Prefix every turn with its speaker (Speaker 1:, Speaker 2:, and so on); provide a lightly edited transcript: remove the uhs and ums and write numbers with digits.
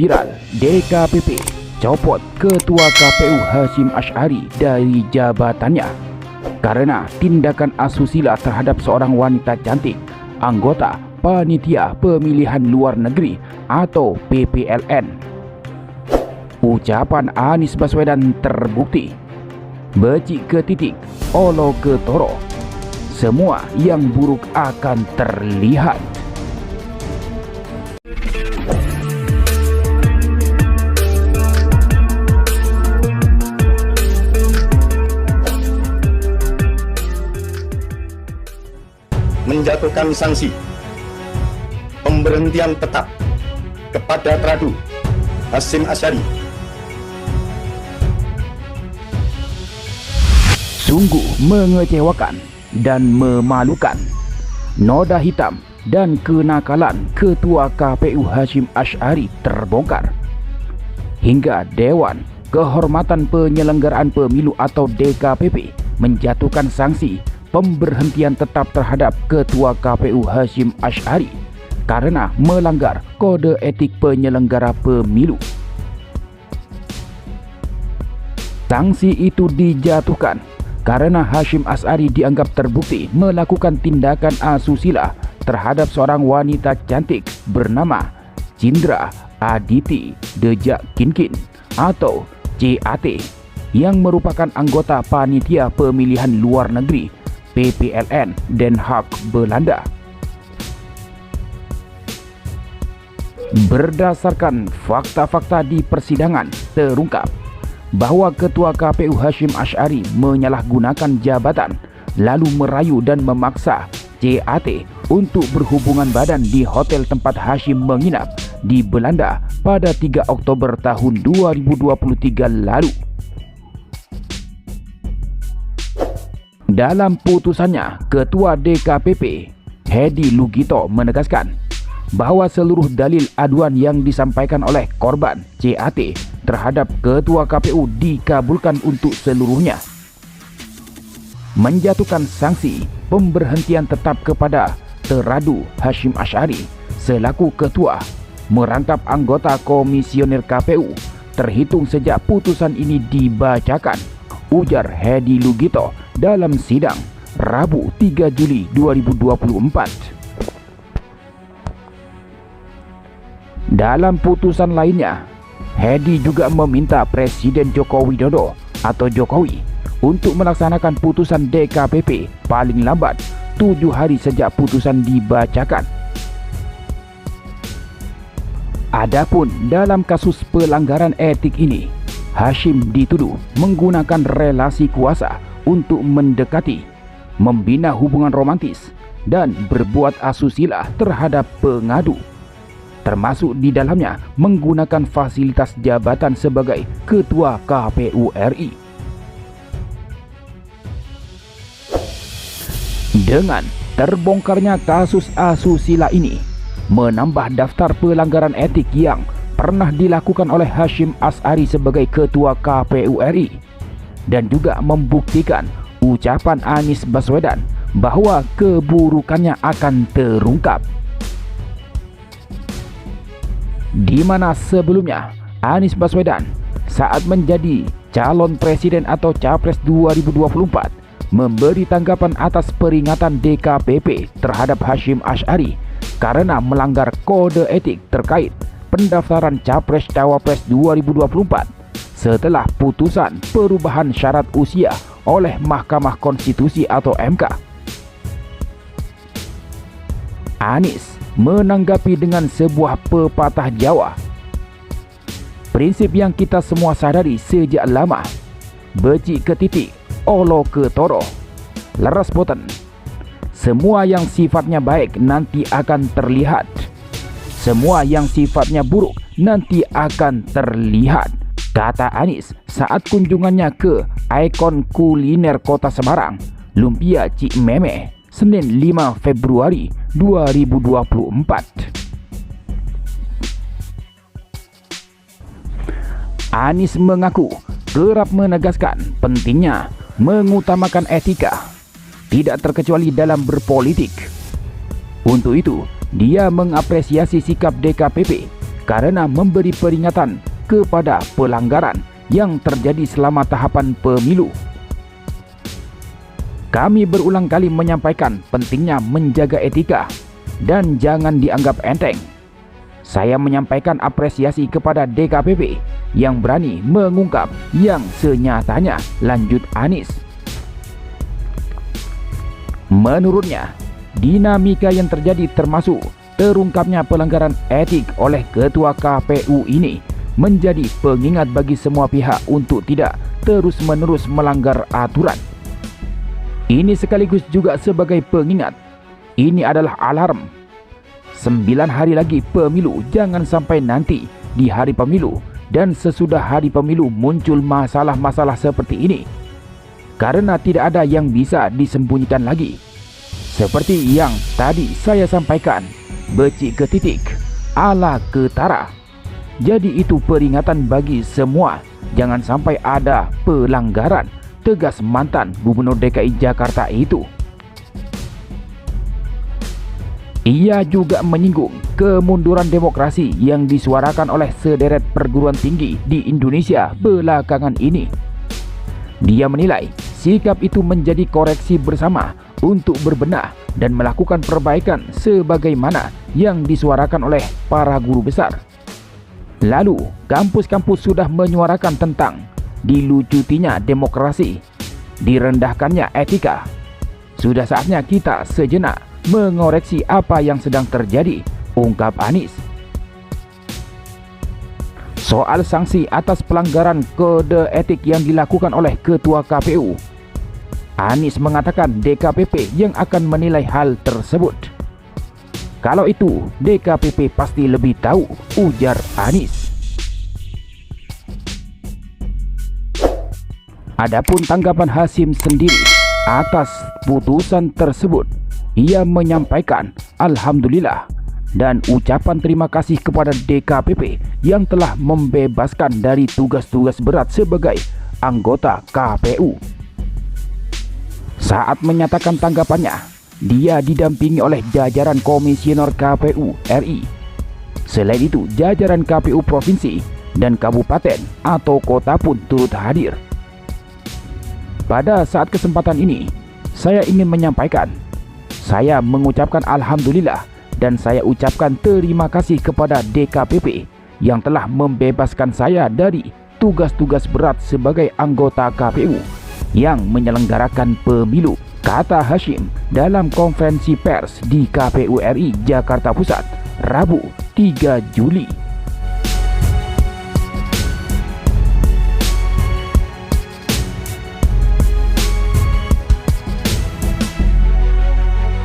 Speaker 1: Viral, DKPP copot Ketua KPU Hasyim Asy'ari dari jabatannya karena tindakan asusila terhadap seorang wanita cantik, anggota Panitia Pemilihan Luar Negeri atau PPLN. Ucapan Anies Baswedan terbukti. Becik ke titik, olo ke toro. Semua yang buruk akan terlihat.
Speaker 2: Menjatuhkan sanksi pemberhentian tetap kepada Tradu Hasyim Asy'ari.
Speaker 1: Sungguh mengecewakan dan memalukan. Noda hitam dan kenakalan Ketua KPU Hasyim Asy'ari terbongkar. Hingga Dewan Kehormatan Penyelenggaraan Pemilu atau DKPP menjatuhkan sanksi pemberhentian tetap terhadap Ketua KPU Hasyim Asy'ari karena melanggar kode etik penyelenggara pemilu. Sanksi itu dijatuhkan karena Hasyim Asy'ari dianggap terbukti melakukan tindakan asusila terhadap seorang wanita cantik bernama Cindra Aditi Dejak Kinkin atau CAT yang merupakan anggota Panitia Pemilihan Luar Negeri PPLN Den Haag, Belanda. Berdasarkan fakta-fakta di persidangan terungkap bahwa Ketua KPU Hasyim Asy'ari menyalahgunakan jabatan lalu merayu dan memaksa CAT untuk berhubungan badan di hotel tempat Hasyim menginap di Belanda pada 3 Oktober tahun 2023 lalu. Dalam putusannya, Ketua DKPP Hedi Lugito menegaskan bahwa seluruh dalil aduan yang disampaikan oleh korban CAT terhadap Ketua KPU dikabulkan untuk seluruhnya. Menjatuhkan sanksi pemberhentian tetap kepada Tradu Hasyim Asy'ari selaku Ketua merangkap anggota Komisioner KPU terhitung sejak putusan ini dibacakan, ujar Hedi Lugito dalam sidang Rabu 3 Juli 2024. Dalam putusan lainnya, Hedi juga meminta Presiden Joko Widodo atau Jokowi untuk melaksanakan putusan DKPP paling lambat 7 hari sejak putusan dibacakan. Adapun dalam kasus pelanggaran etik ini, Hasyim dituduh menggunakan relasi kuasa untuk mendekati, membina hubungan romantis, dan berbuat asusila terhadap pengadu, termasuk di dalamnya menggunakan fasilitas jabatan sebagai Ketua KPU RI. Dengan terbongkarnya kasus asusila ini, menambah daftar pelanggaran etik yang pernah dilakukan oleh Hasyim Asy'ari sebagai Ketua KPU RI, dan juga membuktikan ucapan Anies Baswedan bahwa keburukannya akan terungkap. Di mana sebelumnya Anies Baswedan saat menjadi calon presiden atau capres 2024 memberi tanggapan atas peringatan DKPP terhadap Hasyim Asy'ari karena melanggar kode etik terkait pendaftaran capres cawapres 2024 setelah putusan perubahan syarat usia oleh Mahkamah Konstitusi atau MK. Anies menanggapi dengan sebuah pepatah Jawa, prinsip yang kita semua sadari sejak lama, becik ke titik, olo ke toro. Leres boten, semua yang sifatnya baik nanti akan terlihat, semua yang sifatnya buruk nanti akan terlihat, kata Anies saat kunjungannya ke ikon kuliner kota Semarang, Lumpia Cik Meme, Senin 5 Februari 2024. Anies mengaku kerap menegaskan pentingnya mengutamakan etika, tidak terkecuali dalam berpolitik. Untuk itu, dia mengapresiasi sikap DKPP karena memberi peringatan kepada pelanggaran yang terjadi selama tahapan pemilu. Kami berulang kali menyampaikan pentingnya menjaga etika dan jangan dianggap enteng. Saya menyampaikan apresiasi kepada DKPP yang berani mengungkap yang senyatanya, lanjut Anies. Menurutnya, dinamika yang terjadi termasuk terungkapnya pelanggaran etik oleh Ketua KPU ini menjadi pengingat bagi semua pihak untuk tidak terus-menerus melanggar aturan. Ini sekaligus juga sebagai pengingat. Ini adalah alarm. 9 hari lagi pemilu, jangan sampai nanti di hari pemilu dan sesudah hari pemilu muncul masalah-masalah seperti ini. Karena tidak ada yang bisa disembunyikan lagi. Seperti yang tadi saya sampaikan, becik ke titik, ala ketara. Jadi itu peringatan bagi semua, jangan sampai ada pelanggaran, tegas mantan Gubernur DKI Jakarta itu. Ia juga menyinggung kemunduran demokrasi yang disuarakan oleh sederet perguruan tinggi di Indonesia belakangan ini. Dia menilai sikap itu menjadi koreksi bersama untuk berbenah dan melakukan perbaikan sebagaimana yang disuarakan oleh para guru besar. Lalu, kampus-kampus sudah menyuarakan tentang dilucutinya demokrasi, direndahkannya etika. Sudah saatnya kita sejenak mengoreksi apa yang sedang terjadi, ungkap Anies. Soal sanksi atas pelanggaran kode etik yang dilakukan oleh Ketua KPU, Anies mengatakan DKPP yang akan menilai hal tersebut. Kalau itu, DKPP pasti lebih tahu, ujar Anies. Adapun tanggapan Hasyim sendiri atas putusan tersebut, ia menyampaikan alhamdulillah dan ucapan terima kasih kepada DKPP yang telah membebaskan dari tugas-tugas berat sebagai anggota KPU. Saat menyatakan tanggapannya, dia didampingi oleh jajaran komisioner KPU RI. Selain itu, jajaran KPU provinsi dan kabupaten atau kota pun turut hadir. Pada saat kesempatan ini, saya ingin menyampaikan, saya mengucapkan alhamdulillah dan saya ucapkan terima kasih kepada DKPP yang telah membebaskan saya dari tugas-tugas berat sebagai anggota KPU yang menyelenggarakan pemilu, kata Hasyim dalam konferensi pers di KPU RI Jakarta Pusat, Rabu 3 Juli.